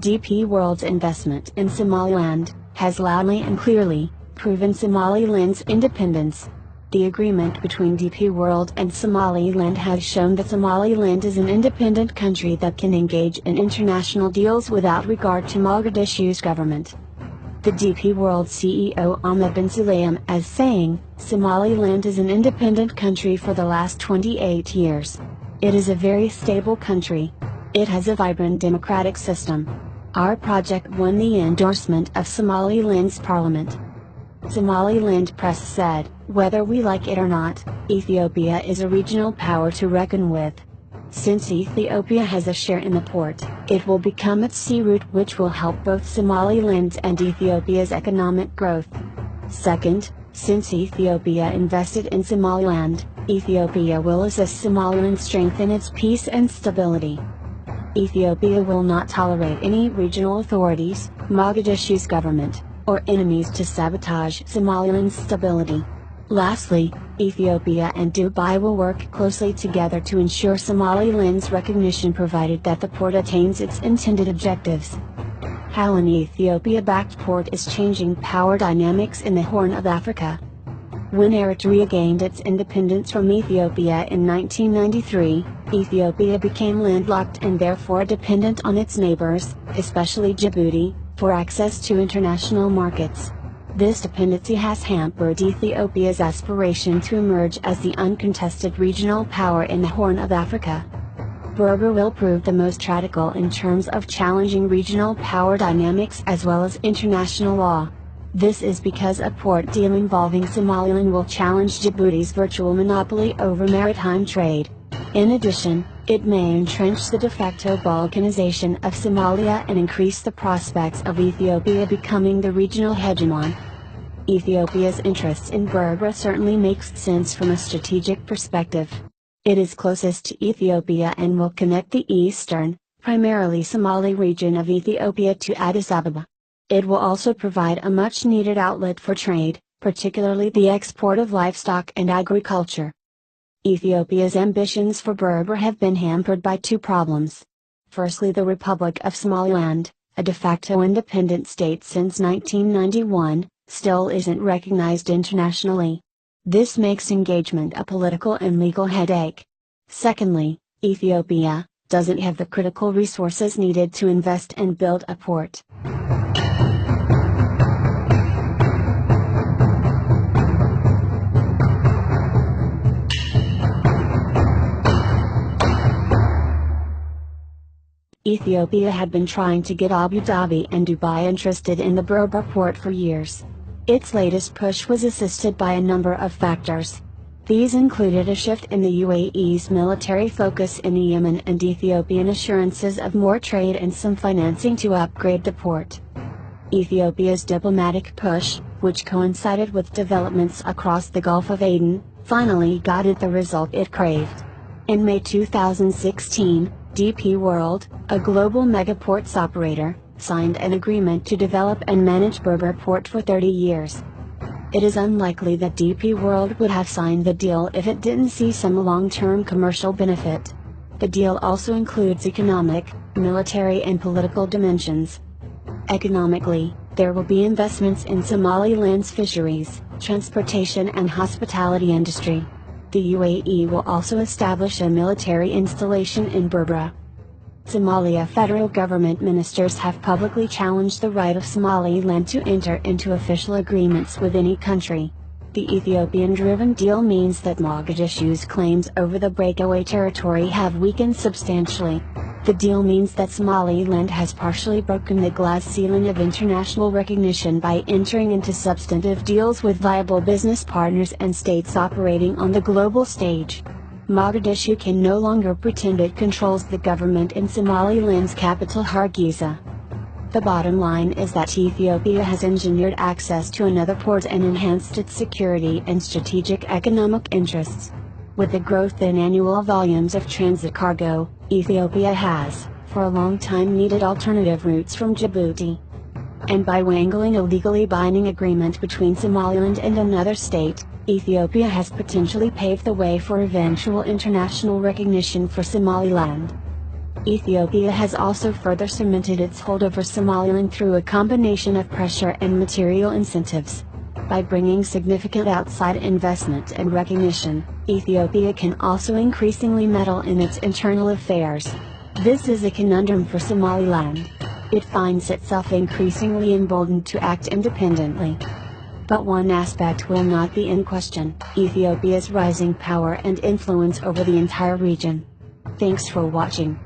DP World's investment in Somaliland has loudly and clearly proven Somaliland's independence. The agreement between DP World and Somaliland has shown that Somaliland is an independent country that can engage in international deals without regard to Mogadishu's government. The DP World CEO Ahmed bin Sulayem is saying, Somaliland is an independent country for the last 28 years. It is a very stable country. It has a vibrant democratic system. Our project won the endorsement of Somaliland's parliament. Somaliland press said, whether we like it or not, Ethiopia is a regional power to reckon with. Since Ethiopia has a share in the port, it will become its sea route, which will help both Somaliland's and Ethiopia's economic growth. Second, since Ethiopia invested in Somaliland, Ethiopia will assist Somaliland strengthen its peace and stability. Ethiopia will not tolerate any regional authorities, Mogadishu's government, or enemies to sabotage Somaliland's stability. Lastly, Ethiopia and Dubai will work closely together to ensure Somaliland's recognition, provided that the port attains its intended objectives. How an Ethiopia-backed port is changing power dynamics in the Horn of Africa. When Eritrea gained its independence from Ethiopia in 1993, Ethiopia became landlocked and therefore dependent on its neighbors, especially Djibouti, for access to international markets. This dependency has hampered Ethiopia's aspiration to emerge as the uncontested regional power in the Horn of Africa. Berber will prove the most radical in terms of challenging regional power dynamics as well as international law. This is because a port deal involving Somaliland will challenge Djibouti's virtual monopoly over maritime trade. In addition, it may entrench the de facto balkanization of Somalia and increase the prospects of Ethiopia becoming the regional hegemon. Ethiopia's interests in Berbera certainly makes sense from a strategic perspective. It is closest to Ethiopia and will connect the eastern, primarily Somali region of Ethiopia to Addis Ababa. It will also provide a much-needed outlet for trade, particularly the export of livestock and agriculture. Ethiopia's ambitions for Berbera have been hampered by two problems. Firstly, the Republic of Somaliland, a de facto independent state since 1991, still isn't recognized internationally. This makes engagement a political and legal headache. Secondly, Ethiopia doesn't have the critical resources needed to invest and build a port. Ethiopia had been trying to get Abu Dhabi and Dubai interested in the Berbera port for years. Its latest push was assisted by a number of factors. These included a shift in the UAE's military focus in Yemen and Ethiopian assurances of more trade and some financing to upgrade the port. Ethiopia's diplomatic push, which coincided with developments across the Gulf of Aden, finally got it the result it craved. In May 2016, DP World, a global megaports operator, signed an agreement to develop and manage Berbera Port for 30 years. It is unlikely that DP World would have signed the deal if it didn't see some long-term commercial benefit. The deal also includes economic, military and political dimensions. Economically, there will be investments in Somaliland's fisheries, transportation and hospitality industry. The UAE will also establish a military installation in Berbera. Somalia federal government ministers have publicly challenged the right of Somaliland to enter into official agreements with any country. The Ethiopian-driven deal means that Mogadishu's claims over the breakaway territory have weakened substantially. The deal means that Somaliland has partially broken the glass ceiling of international recognition by entering into substantive deals with viable business partners and states operating on the global stage. Mogadishu can no longer pretend it controls the government in Somaliland's capital Hargeisa. The bottom line is that Ethiopia has engineered access to another port and enhanced its security and strategic economic interests. With the growth in annual volumes of transit cargo, Ethiopia has, for a long time, needed alternative routes from Djibouti. And by wangling a legally binding agreement between Somaliland and another state, Ethiopia has potentially paved the way for eventual international recognition for Somaliland. Ethiopia has also further cemented its hold over Somaliland through a combination of pressure and material incentives. By bringing significant outside investment and recognition, Ethiopia can also increasingly meddle in its internal affairs. This is a conundrum for Somaliland. It finds itself increasingly emboldened to act independently. But one aspect will not be in question: Ethiopia's rising power and influence over the entire region. Thanks for watching.